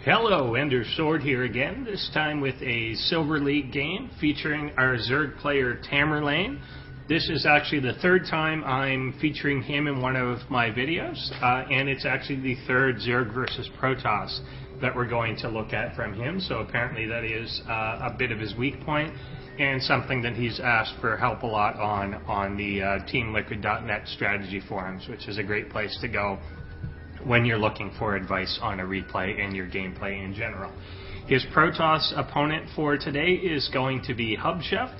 Hello, EnderSword here again, this time with a Silver League game featuring our Zerg player Tamerlane. This is actually the third time I'm featuring him in one of my videos, and it's actually the third Zerg versus Protoss that we're going to look at from him, so apparently that is a bit of his weak point, and something that he's asked for help a lot on the TeamLiquid.net strategy forums, which is a great place to go when you're looking for advice on a replay and your gameplay in general. His Protoss opponent for today is going to be Hubtscheff,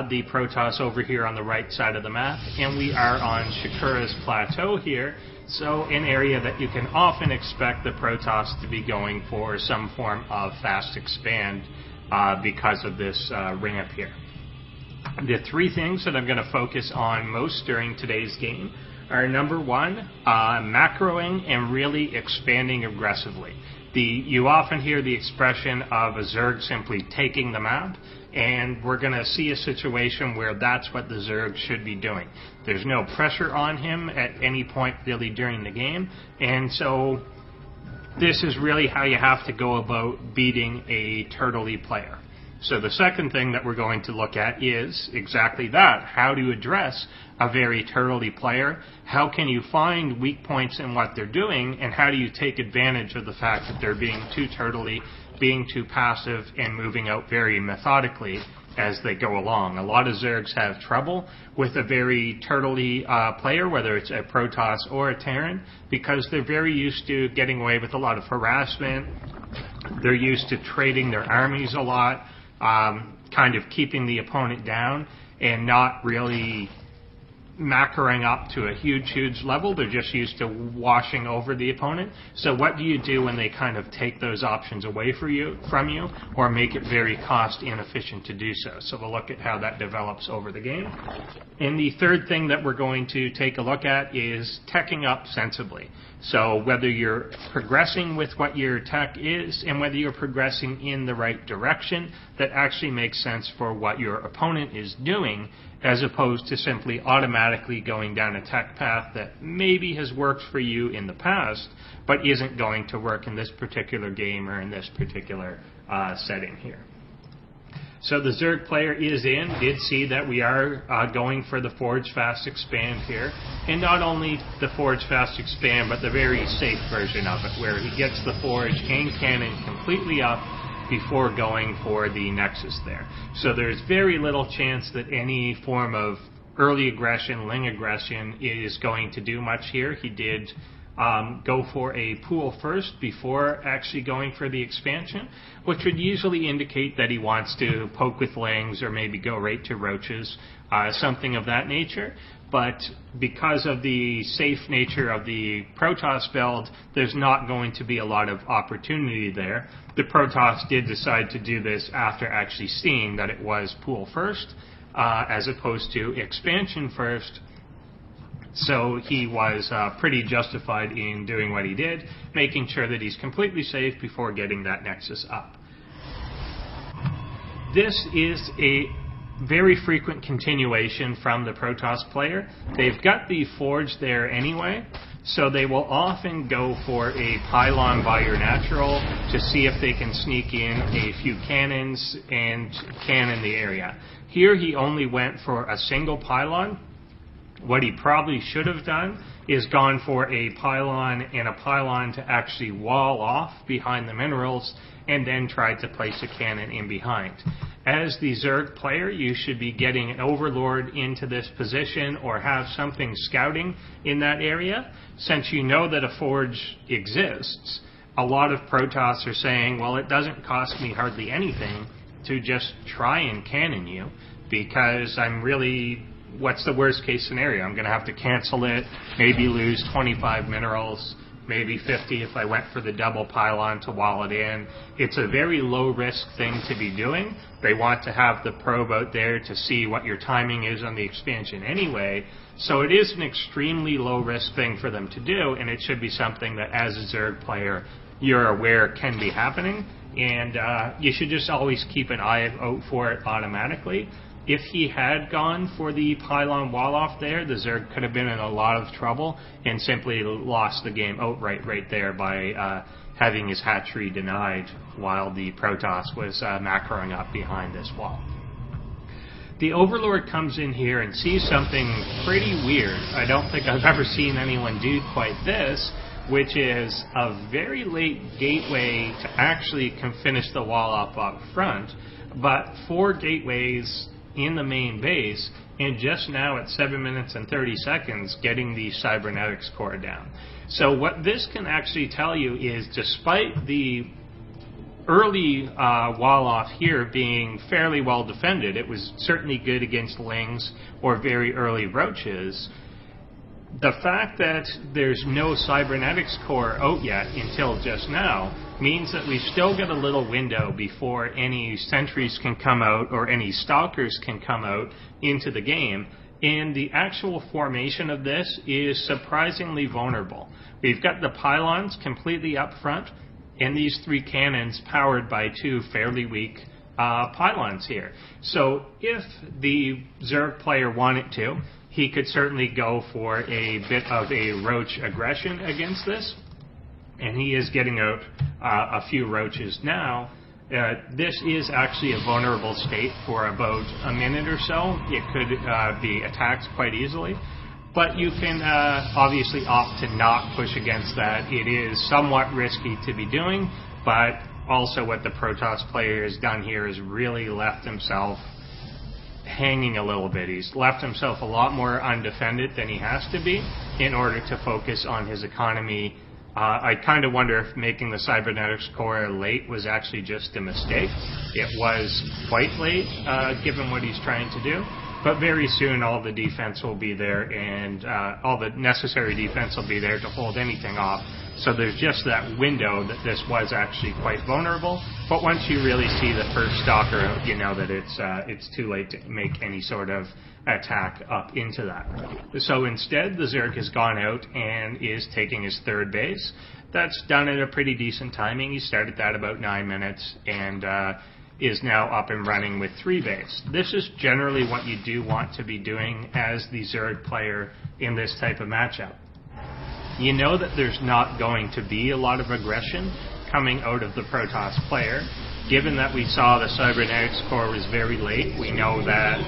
the Protoss over here on the right side of the map, and we are on Shakura's Plateau here, so an area that you can often expect the Protoss to be going for some form of fast expand because of this ring up here. The three things that I'm going to focus on most during today's game are number one, macroing and really expanding aggressively. You often hear the expression of a Zerg simply taking the map, and we're going to see a situation where that's what the Zerg should be doing. There's no pressure on him at any point really during the game, and so this is really how you have to go about beating a turtley player. So the second thing that we're going to look at is exactly that. How do you address a very turtley player? How can you find weak points in what they're doing? And how do you take advantage of the fact that they're being too turtley, being too passive, and moving out very methodically as they go along? A lot of Zergs have trouble with a very turtley player, whether it's a Protoss or a Terran, because they're very used to getting away with a lot of harassment. They're used to trading their armies a lot, kind of keeping the opponent down and not really macroing up to a huge level. They're just used to washing over the opponent. So what do you do when they kind of take those options away from you or make it very cost inefficient to do so? So we'll look at how that develops over the game. And the third thing that we're going to take a look at is teching up sensibly. So whether you're progressing with what your tech is and whether you're progressing in the right direction that actually makes sense for what your opponent is doing, as opposed to simply automatically going down a tech path that maybe has worked for you in the past, but isn't going to work in this particular game or in this particular setting here. So the Zerg player is in, did see that we are going for the Forge Fast Expand here, and not only the Forge Fast Expand, but the very safe version of it, where he gets the Forge and Cannon completely up before going for the Nexus there. So there's very little chance that any form of early aggression, Ling aggression, is going to do much here. He did go for a pool first before actually going for the expansion, which would usually indicate that he wants to poke with Lings or maybe go right to Roaches, something of that nature. But because of the safe nature of the Protoss build, there's not going to be a lot of opportunity there. The Protoss did decide to do this after actually seeing that it was pool first, as opposed to expansion first. So he was pretty justified in doing what he did, making sure that he's completely safe before getting that Nexus up. This is a very frequent continuation from the Protoss player. They've got the Forge there anyway, so they will often go for a pylon by your natural to see if they can sneak in a few cannons and cannon the area. Here he only went for a single pylon. What he probably should have done is gone for a pylon and a pylon to actually wall off behind the minerals and then tried to place a cannon in behind. As the Zerg player, you should be getting an Overlord into this position or have something scouting in that area. Since you know that a Forge exists, a lot of Protoss are saying, well, it doesn't cost me hardly anything to just try and cannon you, because I'm really, what's the worst case scenario? I'm going to have to cancel it, maybe lose 25 minerals, maybe 50 if I went for the double pylon to wall it in. It's a very low risk thing to be doing. They want to have the probe out there to see what your timing is on the expansion anyway, so it is an extremely low risk thing for them to do, and it should be something that as a Zerg player you're aware can be happening, and you should just always keep an eye out for it automatically. If he had gone for the pylon wall-off there, the Zerg could have been in a lot of trouble and simply lost the game outright right there by having his hatchery denied while the Protoss was macroing up behind this wall. The Overlord comes in here and sees something pretty weird. I don't think I've ever seen anyone do quite this, which is a very late gateway to actually finish the wall up front, but 4 gateways in the main base, and just now at 7 minutes and 30 seconds getting the cybernetics core down. So what this can actually tell you is, despite the early wall off here being fairly well defended, it was certainly good against lings or very early roaches, the fact that there's no cybernetics core out yet until just now means that we've still got a little window before any sentries can come out or any stalkers can come out into the game, and the actual formation of this is surprisingly vulnerable. We've got the pylons completely up front, and these 3 cannons powered by 2 fairly weak pylons here. So if the Zerg player wanted to, he could certainly go for a bit of a roach aggression against this, and he is getting out a few roaches now. This is actually a vulnerable state for about a minute or so. It could be attacked quite easily. But you can obviously opt to not push against that. It is somewhat risky to be doing, but also what the Protoss player has done here is really left himself hanging a little bit. He's left himself a lot more undefended than he has to be in order to focus on his economy. I kind of wonder if making the cybernetics core late was actually just a mistake. It was quite late, given what he's trying to do. But very soon all the defense will be there, and all the necessary defense will be there to hold anything off. So there's just that window that this was actually quite vulnerable. But once you really see the first stalker out, you know that it's too late to make any sort of attack up into that. So instead, the Zerg has gone out and is taking his 3rd base. That's done at a pretty decent timing. He started that about 9 minutes, and is now up and running with 3 base. This is generally what you do want to be doing as the Zerg player in this type of matchup. You know that there's not going to be a lot of aggression coming out of the Protoss player. Given that we saw the cybernetics core was very late, we know that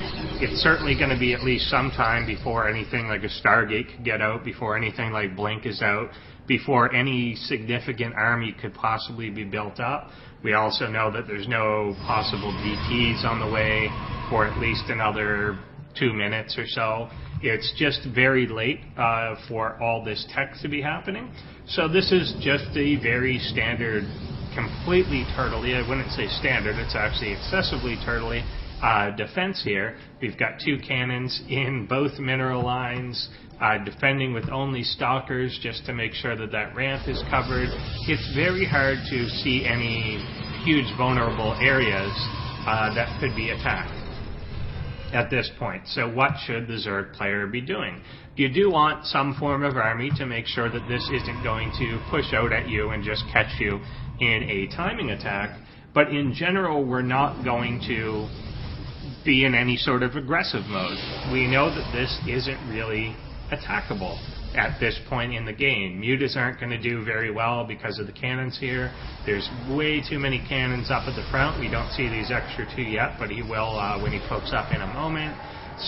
it's certainly going to be at least some time before anything like a Stargate could get out, before anything like Blink is out, before any significant army could possibly be built up. We also know that there's no possible DTs on the way for at least another 2 minutes or so. It's just very late for all this tech to be happening. So this is just a very standard, completely turtley, I wouldn't say standard, it's actually excessively turtley defense here. We've got 2 cannons in both mineral lines, defending with only stalkers just to make sure that that ramp is covered. It's very hard to see any huge vulnerable areas that could be attacked at this point. So what should the Zerg player be doing? You do want some form of army to make sure that this isn't going to push out at you and just catch you in a timing attack, but in general we're not going to be in any sort of aggressive mode. We know that this isn't really attackable at this point in the game. Mutas aren't going to do very well because of the cannons here. There's way too many cannons up at the front. We don't see these extra 2 yet, but he will when he pokes up in a moment.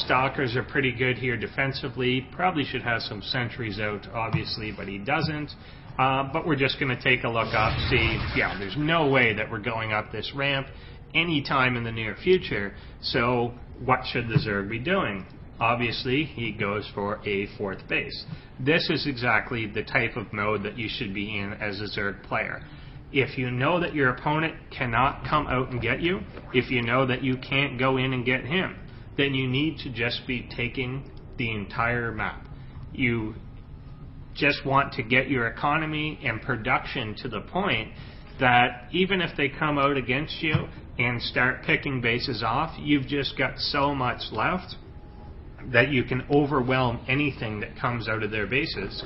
Stalkers are pretty good here defensively. Probably should have some sentries out, obviously, but he doesn't. But we're just going to take a look up, see, yeah, there's no way that we're going up this ramp anytime in the near future. So what should the Zerg be doing? Obviously, he goes for a 4th base. This is exactly the type of mode that you should be in as a Zerg player. If you know that your opponent cannot come out and get you, if you know that you can't go in and get him, then you need to just be taking the entire map. You just want to get your economy and production to the point that even if they come out against you and start picking bases off, you've just got so much left that you can overwhelm anything that comes out of their bases.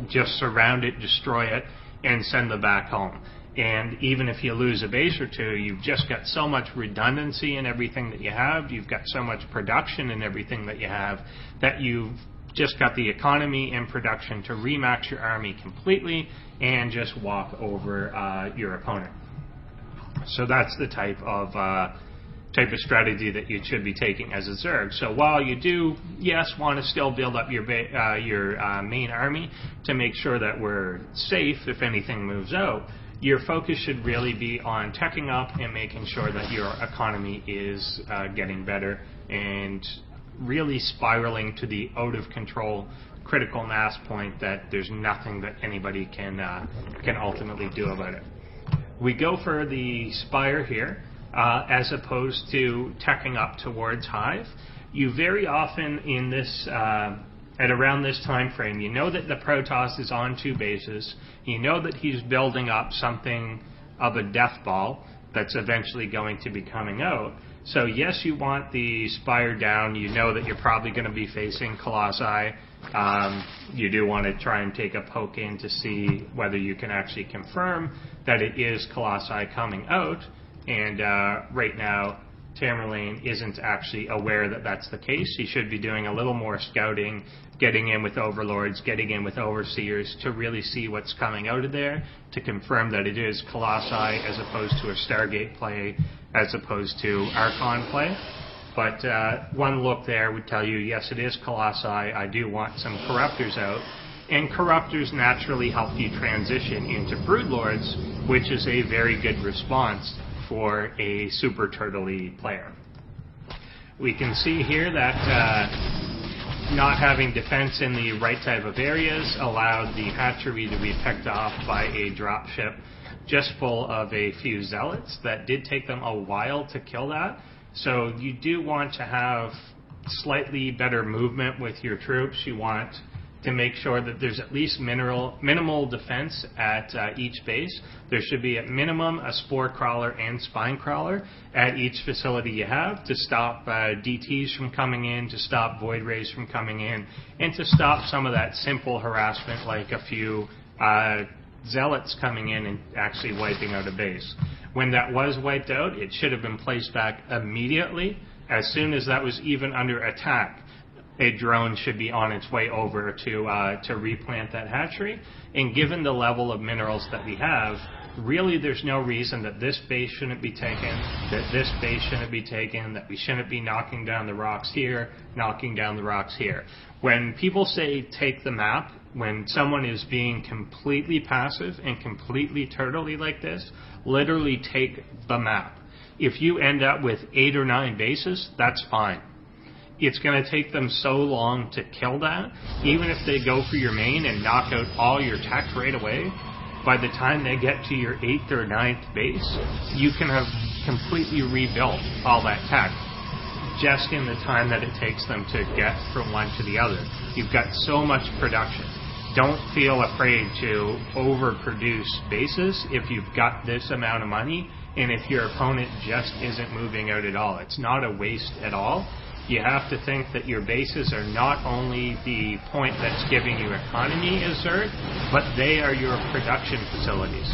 Just surround it, destroy it, and send them back home. And even if you lose a base or 2, you've just got so much redundancy in everything that you have, you've got so much production in everything that you have, that you've just got the economy and production to remax your army completely and just walk over your opponent. So that's the type of strategy that you should be taking as a Zerg. So while you do, yes, want to still build up your main army to make sure that we're safe if anything moves out, your focus should really be on teching up and making sure that your economy is getting better and really spiraling to the out of control critical mass point that there's nothing that anybody can ultimately do about it. We go for the Spire here as opposed to teching up towards Hive. You very often in this at around this time frame, you know that the Protoss is on 2 bases. You know that he's building up something of a death ball that's eventually going to be coming out. So yes, you want the Spire down. You know that you're probably going to be facing Colossi. You do want to try and take a poke in to see whether you can actually confirm that it is Colossi coming out. And right now, Tamerlane isn't actually aware that that's the case. He should be doing a little more scouting, getting in with Overlords, getting in with Overseers to really see what's coming out of there, to confirm that it is Colossi as opposed to a Stargate play, as opposed to Archon play. But one look there would tell you, yes, it is Colossi. I do want some Corruptors out. And Corruptors naturally help you transition into Broodlords, which is a very good response for a super turtle-y player. We can see here that not having defense in the right type of areas allowed the hatchery to be picked off by a dropship just full of a few zealots. That did take them a while to kill that. So you do want to have slightly better movement with your troops. You want to make sure that there's at least minimal defense at each base. There should be at minimum a Spore Crawler and Spine Crawler at each facility you have to stop DTs from coming in, to stop Void Rays from coming in, and to stop some of that simple harassment like a few Zealots coming in and actually wiping out a base. When that was wiped out, it should have been placed back immediately. As soon as that was even under attack, a drone should be on its way over to replant that hatchery. And given the level of minerals that we have, really there's no reason that this base shouldn't be taken, that this base shouldn't be taken, that we shouldn't be knocking down the rocks here, knocking down the rocks here. When people say take the map, when someone is being completely passive and completely turtley like this, literally take the map. If you end up with 8 or 9 bases, that's fine. It's going to take them so long to kill that. Even if they go for your main and knock out all your tech right away, by the time they get to your 8th or 9th base, you can have completely rebuilt all that tech just in the time that it takes them to get from one to the other. You've got so much production. Don't feel afraid to overproduce bases if you've got this amount of money and if your opponent just isn't moving out at all. It's not a waste at all. You have to think that your bases are not only the point that's giving you economy as Zerg, but they are your production facilities.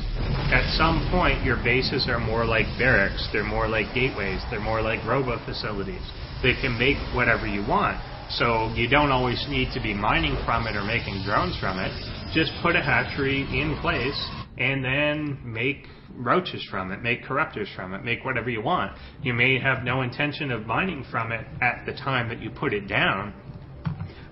At some point, your bases are more like barracks, they're more like gateways, they're more like robo facilities. They can make whatever you want, so you don't always need to be mining from it or making drones from it. Just put a hatchery in place and then make roaches from it, make corruptors from it, make whatever you want. You may have no intention of mining from it at the time that you put it down,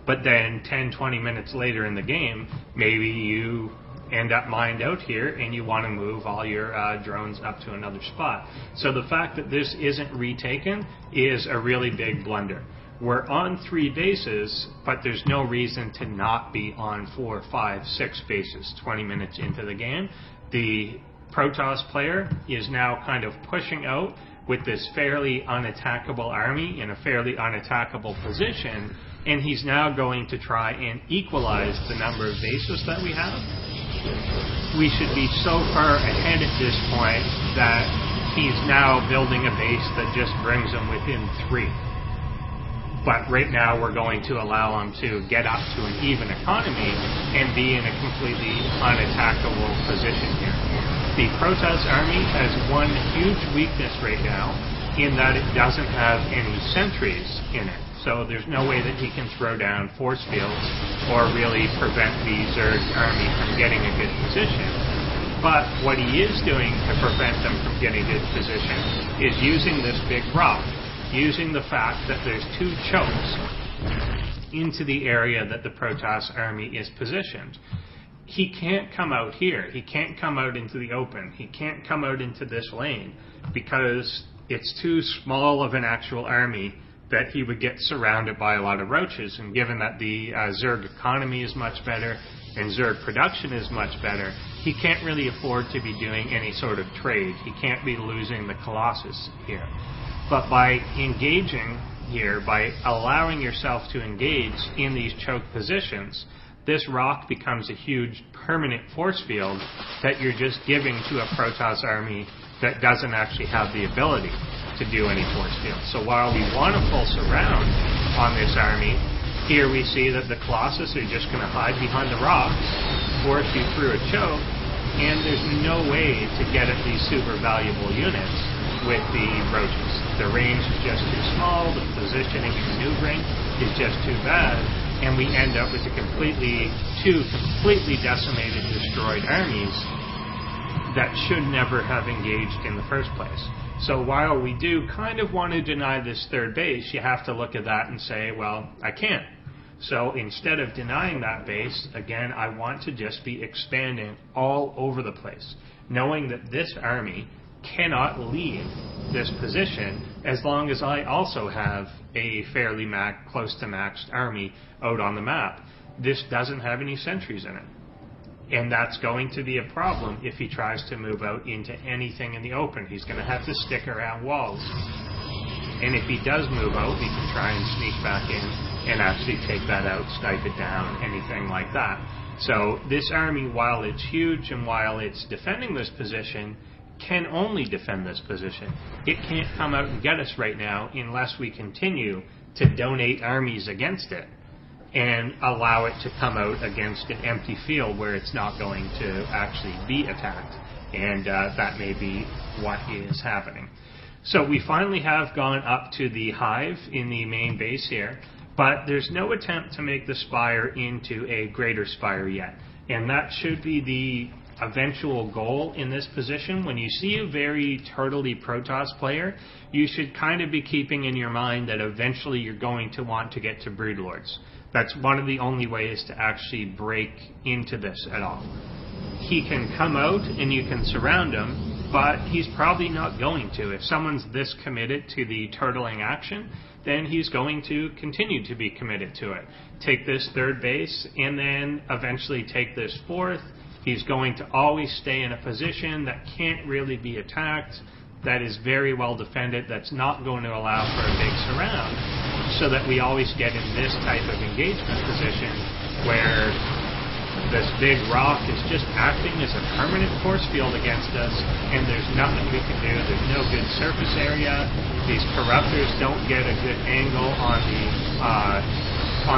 but then 10-20 minutes later in the game, maybe you end up mined out here and you want to move all your drones up to another spot. So the fact that this isn't retaken is a really big blunder. We're on 3 bases, but there's no reason to not be on 4, 5, 6 bases 20 minutes into the game. The Protoss player is now kind of pushing out with this fairly unattackable army in a fairly unattackable position, and he's now going to try and equalize the number of bases that we have. We should be so far ahead at this point that he's now building a base that just brings him within 3. But right now we're going to allow him to get up to an even economy and be in a completely unattackable position here. The Protoss army has one huge weakness right now in that it doesn't have any sentries in it. so there's no way that he can throw down force fields or really prevent the Zerg army from getting a good position. But what he is doing to prevent them from getting a good position is using this big rock, using the fact that there's 2 chokes into the area that the Protoss army is positioned. He can't come out here. He can't come out into the open. He can't come out into this lane because it's too small of an actual army that he would get surrounded by a lot of roaches. And given that the Zerg economy is much better and Zerg production is much better, he can't really afford to be doing any sort of trade. He can't be losing the Colossus here. But by engaging here, by allowing yourself to engage in these choke positions, this rock becomes a huge permanent force field that you're just giving to a Protoss army that doesn't actually have the ability to do any force field. So while we want a full surround on this army, here we see that the Colossus are just going to hide behind the rocks, force you through a choke, and there's no way to get at these super valuable units with the roaches. The range is just too small, the positioning and maneuvering is just too bad, and we end up with two completely decimated, destroyed armies that should never have engaged in the first place. So while we do kind of want to deny this third base, you have to look at that and say, well, I can't. So instead of denying that base, again, I want to just be expanding all over the place, knowing that this army cannot leave this position as long as I also have a fairly close to maxed army out on the map. This doesn't have any sentries in it. And that's going to be a problem if he tries to move out into anything in the open. He's going to have to stick around walls. And if he does move out, he can try and sneak back in and actually take that out, snipe it down, anything like that. So this army, while it's huge and while it's defending this position, can only defend this position. It can't come out and get us right now unless we continue to donate armies against it and allow it to come out against an empty field where it's not going to actually be attacked. And that may be what is happening. So we finally have gone up to the hive in the main base here, but there's no attempt to make the spire into a greater spire yet. And that should be the eventual goal in this position. When you see a very turtley Protoss player, you should kind of be keeping in your mind that eventually you're going to want to get to Broodlords. That's one of the only ways to actually break into this at all. He can come out and you can surround him, but he's probably not going to. If someone's this committed to the turtling action, then he's going to continue to be committed to it. Take this third base and then eventually take this fourth. He's going to always stay in a position that can't really be attacked, that is very well defended, that's not going to allow for a big surround, so that we always get in this type of engagement position where this big rock is just acting as a permanent force field against us, and there's nothing we can do. There's no good surface area. These corruptors don't get a good angle on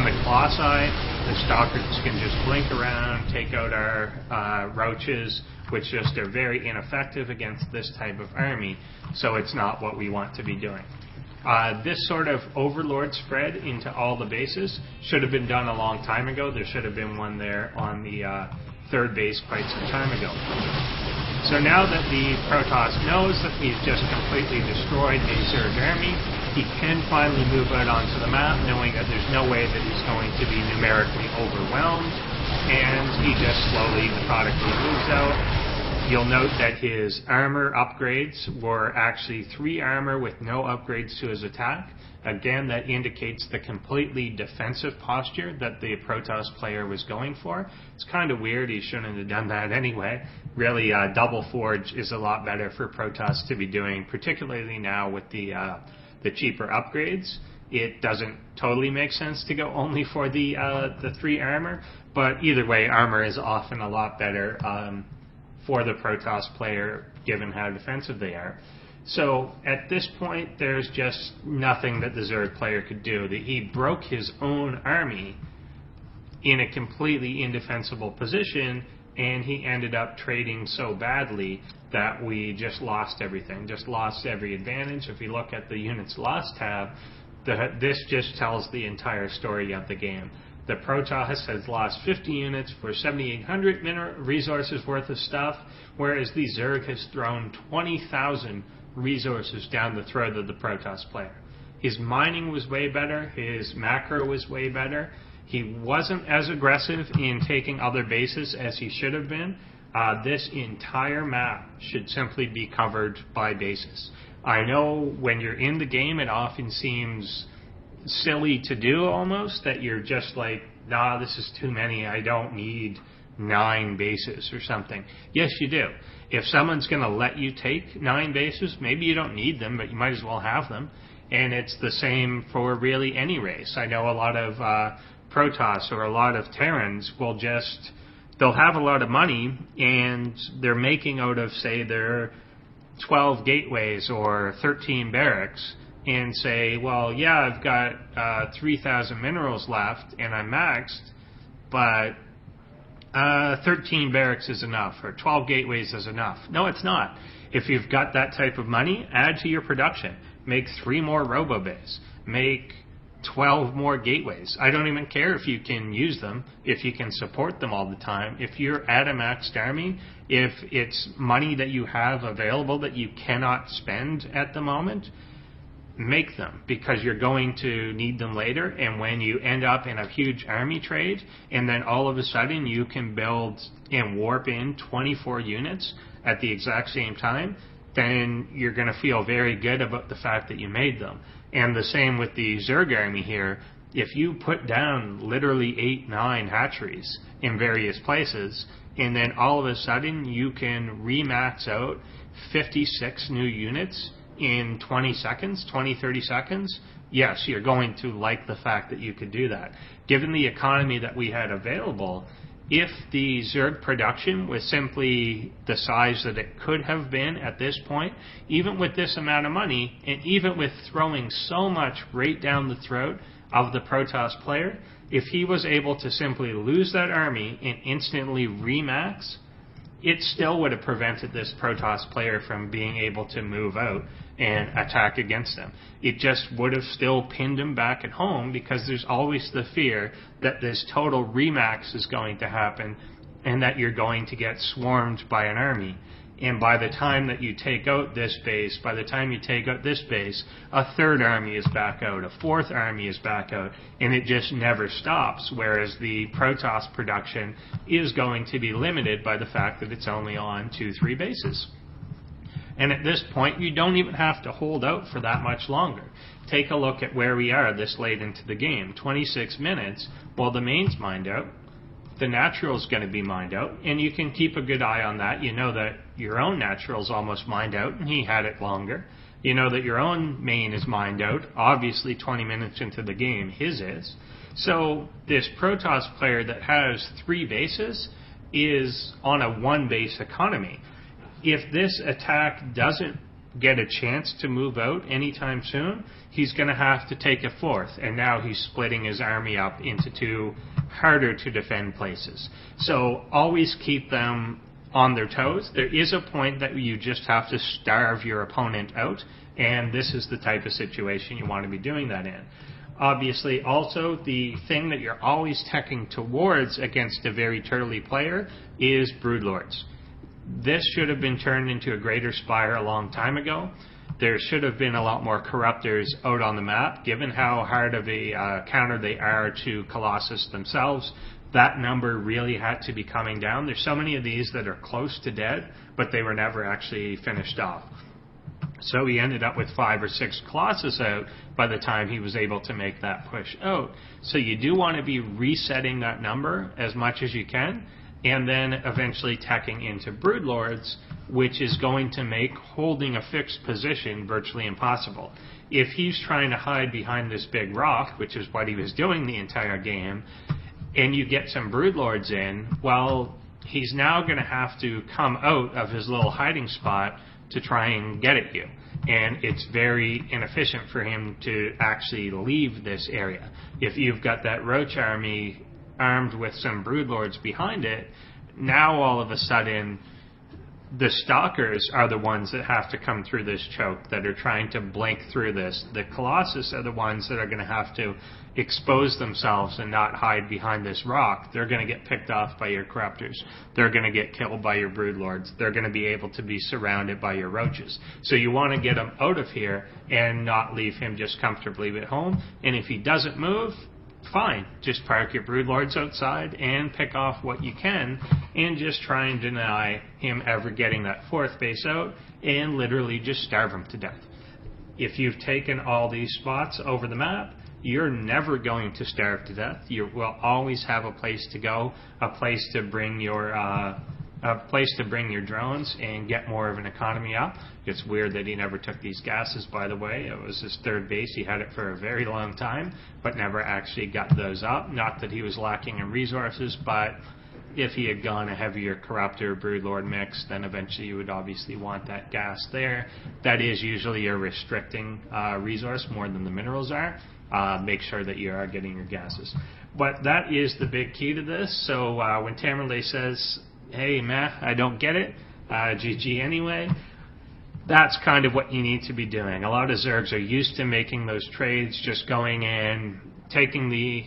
the Colossi. The stalkers can just blink around, take out our roaches, which just are very ineffective against this type of army, so it's not what we want to be doing. This sort of overlord spread into all the bases should have been done a long time ago. There should have been one there on the third base quite some time ago. So now that the Protoss knows that we've just completely destroyed a Zerg army, he can finally move out onto the map, knowing that there's no way that he's going to be numerically overwhelmed, and he just slowly, methodically moves out. You'll note that his armor upgrades were actually 3 armor with no upgrades to his attack. Again, that indicates the completely defensive posture that the Protoss player was going for. It's kind of weird. He shouldn't have done that anyway. Really, double forge is a lot better for Protoss to be doing, particularly now with the cheaper upgrades. It doesn't totally make sense to go only for the 3 armor, but either way, armor is often a lot better for the Protoss player, given how defensive they are. So at this point, there's just nothing that the Zerg player could do. He broke his own army in a completely indefensible position, and he ended up trading so badly that we just lost everything, just lost every advantage. If you look at the units lost tab, This just tells the entire story of the game. The Protoss has lost 50 units for 7,800 resources worth of stuff, whereas the Zerg has thrown 20,000 resources down the throat of the Protoss player. His mining was way better, his macro was way better, he wasn't as aggressive in taking other bases as he should have been. This entire map should simply be covered by bases. I know when you're in the game it often seems silly to do almost, that you're just like, nah, this is too many, I don't need 9 bases or something. Yes, you do. If someone's going to let you take 9 bases, maybe you don't need them, but you might as well have them. And it's the same for really any race. I know a lot of Protoss or a lot of Terrans will just, they'll have a lot of money and they're making out of, say, their 12 gateways or 13 barracks, and say, well, yeah, I've got 3,000 minerals left and I'm maxed, but 13 barracks is enough, or 12 gateways is enough. No, it's not. If you've got that type of money, add to your production. Make 3 more robo-bays. Make 12 more gateways. I don't even care if you can use them, if you can support them all the time. If you're at a maxed army, if it's money that you have available that you cannot spend at the moment, make them, because you're going to need them later. And when you end up in a huge army trade and then all of a sudden you can build and warp in 24 units at the exact same time, then you're going to feel very good about the fact that you made them. And the same with the Zerg army here. If you put down literally 8, 9 hatcheries in various places, and then all of a sudden you can remax out 56 new units in 20 seconds, 20, 30 seconds, yes, you're going to like the fact that you could do that. Given the economy that we had available, if the Zerg production was simply the size that it could have been at this point, even with this amount of money, and even with throwing so much right down the throat of the Protoss player, if he was able to simply lose that army and instantly remax, it still would have prevented this Protoss player from being able to move out and attack against him. It just would have still pinned him back at home, because there's always the fear that this total remax is going to happen and that you're going to get swarmed by an army. And by the time that you take out this base, by the time you take out this base, a 3rd army is back out, a 4th army is back out, and it just never stops, whereas the Protoss production is going to be limited by the fact that it's only on 2, 3 bases. And at this point, you don't even have to hold out for that much longer. Take a look at where we are this late into the game. 26 minutes, while the main's mined out, the natural's going to be mined out, and you can keep a good eye on that. You know that your own natural's almost mined out, and he had it longer. You know that your own main is mined out. Obviously, 20 minutes into the game, his is. So this Protoss player that has 3 bases is on a 1-base economy. If this attack doesn't get a chance to move out anytime soon, he's going to have to take a 4th, and now he's splitting his army up into 2 harder to defend places. So always keep them on their toes. There is a point that you just have to starve your opponent out, and this is the type of situation you want to be doing that in. Obviously, also, the thing that you're always teching towards against a very turtly player is Broodlords. This should have been turned into a greater spire a long time ago. There should have been a lot more corruptors out on the map, given how hard of a counter they are to Colossus themselves. That number really had to be coming down. There's so many of these that are close to dead, but they were never actually finished off. So he ended up with 5 or 6 Colossus out by the time he was able to make that push out. So you do want to be resetting that number as much as you can, and then eventually teching into Broodlords, which is going to make holding a fixed position virtually impossible. If he's trying to hide behind this big rock, which is what he was doing the entire game, and you get some Broodlords in, well, he's now going to have to come out of his little hiding spot to try and get at you. And it's very inefficient for him to actually leave this area. If you've got that Roach army armed with some Broodlords behind it, now all of a sudden The stalkers are the ones that have to come through this choke, that are trying to blink through this. The Colossus are the ones that are going to have to expose themselves and not hide behind this rock. They're going to get picked off by your Corruptors. They're going to get killed by your Broodlords. They're going to be able to be surrounded by your Roaches. So you want to get him out of here and not leave him just comfortably at home. And if he doesn't move, fine. Just park your Broodlords outside and pick off what you can and just try and deny him ever getting that 4th base out and literally just starve him to death. If you've taken all these spots over the map, you're never going to starve to death. You will always have a place to go, a place to bring your drones and get more of an economy up. It's weird that he never took these gases, by the way. It was his 3rd base. He had it for a very long time, but never actually got those up. Not that he was lacking in resources, but if he had gone a heavier Corruptor Broodlord mix, then eventually you would obviously want that gas there. That is usually a restricting resource more than the minerals are. Make sure that you are getting your gases. But that is the big key to this. So when Tamerlane says, hey, I don't get it, GG anyway, that's kind of what you need to be doing. A lot of Zergs are used to making those trades, just going in, taking the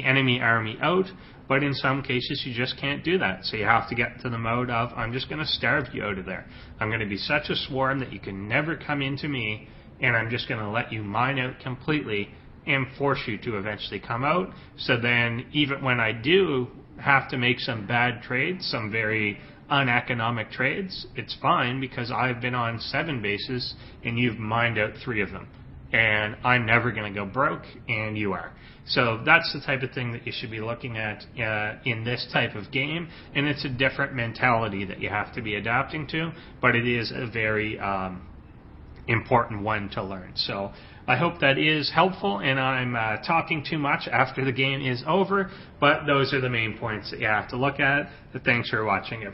enemy army out, but in some cases you just can't do that. So you have to get to the mode of, I'm just going to starve you out of there. I'm going to be such a swarm that you can never come into me, and I'm just going to let you mine out completely and force you to eventually come out. So then even when I do have to make some bad trades, some very uneconomic trades, it's fine because I've been on 7 bases and you've mined out 3 of them. And I'm never going to go broke, and you are. So that's the type of thing that you should be looking at in this type of game. And it's a different mentality that you have to be adapting to, but it is a very important one to learn. So I hope that is helpful, and I'm talking too much after the game is over, but those are the main points that you have to look at. Thanks for watching, everyone.